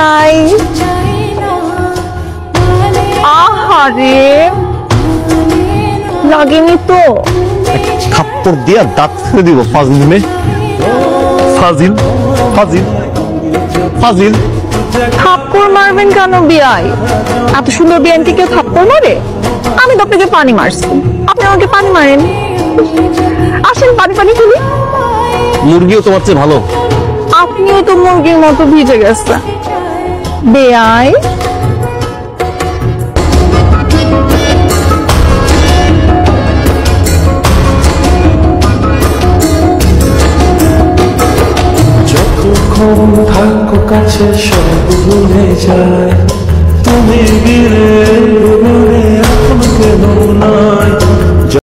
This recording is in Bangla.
বিয়াই আহারে লাগেনি তো থাপ্পড় দিয়া দাঁত ফেলে দিব ফাজিল মে ফাজিল ফাজিল ফাজিল থাপ্পড় মারবেন কেন বিয়াই এত সুন্দর বিয়ানকে কেউ থাপ্পড় মারে আমি তো আপনাকে পানি মারছি আপনি আমাকে পানি মারেন আসেন পানি পানি খুলি মুরগিও তোমার চেয়ে ভালো আপনিও তো মুরগির মতো ভিজে গেছে বেয়াই যতক্ষণ থাকো কাছে সব ভুলে যায় তুমি গিরে এখন কেন নাই